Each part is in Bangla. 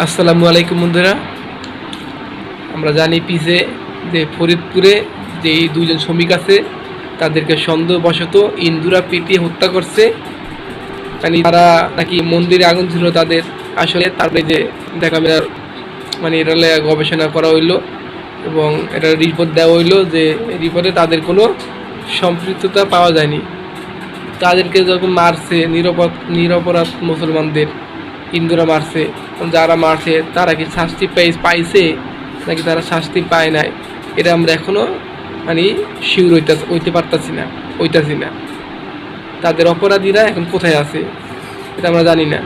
আসসালামু আলাইকুম বন্ধুরা। আমরা জানি পিছে যে ফরিদপুরে যে এই দুজন শ্রমিক আছে তাদেরকে সন্দেহবশত ইন্দুরা পিটিয়ে হত্যা করছে। মানে তারা নাকি মন্দিরে আগুন ছিল তাদের, আসলে তারপরে যে দেখা মানে এটা গবেষণা করা হইলো এবং এটা রিপোর্ট দেওয়া হইলো যে রিপোর্টে তাদের কোনো সম্পৃক্ততা পাওয়া যায়নি। তাদেরকে যখন মারছে নিরপরাধ মুসলমানদের হিন্দুরা মারছে, যারা মারছে তারা কি শাস্তি পাইছে নাকি তারা শাস্তি পায় নাই, এটা আমরা এখনও মানে শিওর হইতে পারতাছি না। তাদের অপরাধীরা এখন কোথায় আছে এটা আমরা জানি না।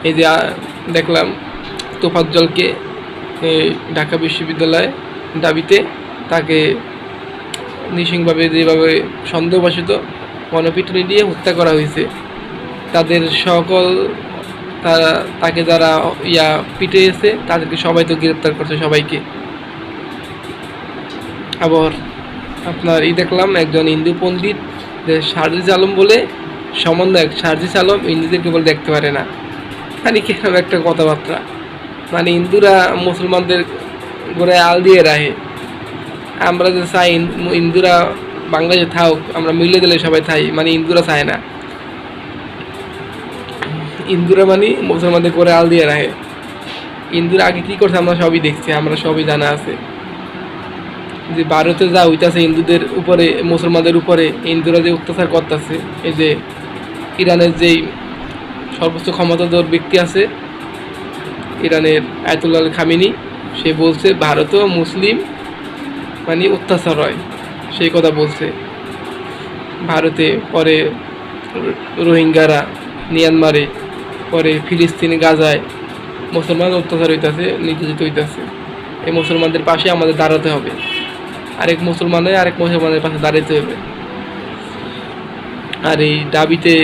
এই যে দেখলাম তোফাজ্জলকে ঢাকা বিশ্ববিদ্যালয় দাবিতে তাকে নৃশংসভাবে যেভাবে সন্দেহবশত গণপিটুনি দিয়ে হত্যা করা হয়েছে, তাদের সকল তাকে যারা পিটিয়েছে তাদেরকে সবাই তো গ্রেপ্তার করছে সবাইকে। আবার আপনার দেখলাম একজন হিন্দু পণ্ডিত যে সার্জিস আলম বলে সমন্বয়ক, সার্জিস আলম হিন্দুদেরকে বলে দেখতে পারে না। মানে কিরকম একটা কথাবার্তা, মানে হিন্দুরা মুসলমানদের গোড়ায় আল দিয়ে রাখে। আমরা যে চাই হিন্দুরা বাংলাদেশে থাক, আমরা মিলে দিলে সবাই থাই, মানে হিন্দুরা চায় না। হিন্দুরা মানে মুসলমানদের করে আল দিয়ে রাখে। হিন্দুরা আগে কী করছে আমরা সবই দেখছি, আমরা সবই জানা আছে যে ভারতে যা হইতাছে হিন্দুদের উপরে, মুসলমানদের উপরে হিন্দুরা যে অত্যাচার করতেছে। এই যে ইরানের যেই সর্বোচ্চ ক্ষমতাধর ব্যক্তি আছে ইরানের আয়াতুল্লাহ খামেনি, সে বলছে ভারতেও মুসলিম মানে অত্যাচার হয়, সেই কথা বলছে। ভারতে, পরে রোহিঙ্গারা মিয়ানমারে, পরে ফিলিস্তিনে গাজায় মুসলমান অত্যাচার হইতেছে, নির্যাতিত হইতেছে। এই মুসলমানদের পাশে আমাদের দাঁড়াতে হবে, আরেক মুসলমানের পাশে দাঁড়াতে হবে। আর এই দাবিতে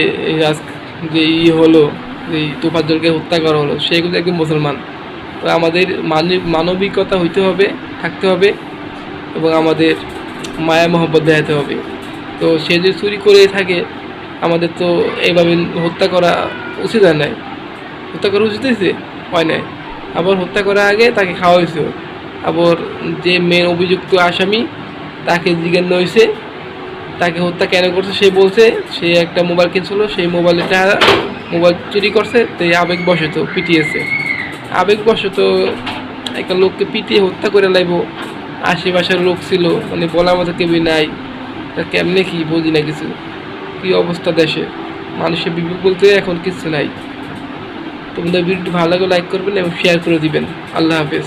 যে হলো, যে তোফাজ্জলকে হত্যা করা হলো, সেগুলো একদম মুসলমান। তো আমাদের মানবিকতা থাকতে হবে এবং আমাদের মায়া মহব্বত দেখাতে হবে। তো সে যে চুরি করে থাকে, আমাদের তো এইভাবে হত্যা করা উচিত হয় নাই। হত্যা করা উচিত হয় নাই। আবার হত্যা করার আগে তাকে খাওয়া হয়েছে। আবার যে মেন অভিযুক্ত আসামি তাকে জিজ্ঞাসা হয়েছে তাকে হত্যা কেন করছে, সে বলছে সে একটা মোবাইল কিনছিল, সেই মোবাইল চুরি করছে, তাই আবেগবশত পিটিয়েছে। আবেগবশত একটা লোককে পিটিয়ে হত্যা করে লাইব, আশেপাশের লোক ছিল, মানে বলার মতো কেউই নাই, তা কেমনে কি বুঝি না কিছু। কী অবস্থা দেশে, মানুষের বিবেক বলতে এখন কিছু নাই। তোমাদের ভিডিওটি ভালো লাগে লাইক করবেন এবং শেয়ার করে দিবেন। আল্লাহ হাফেজ।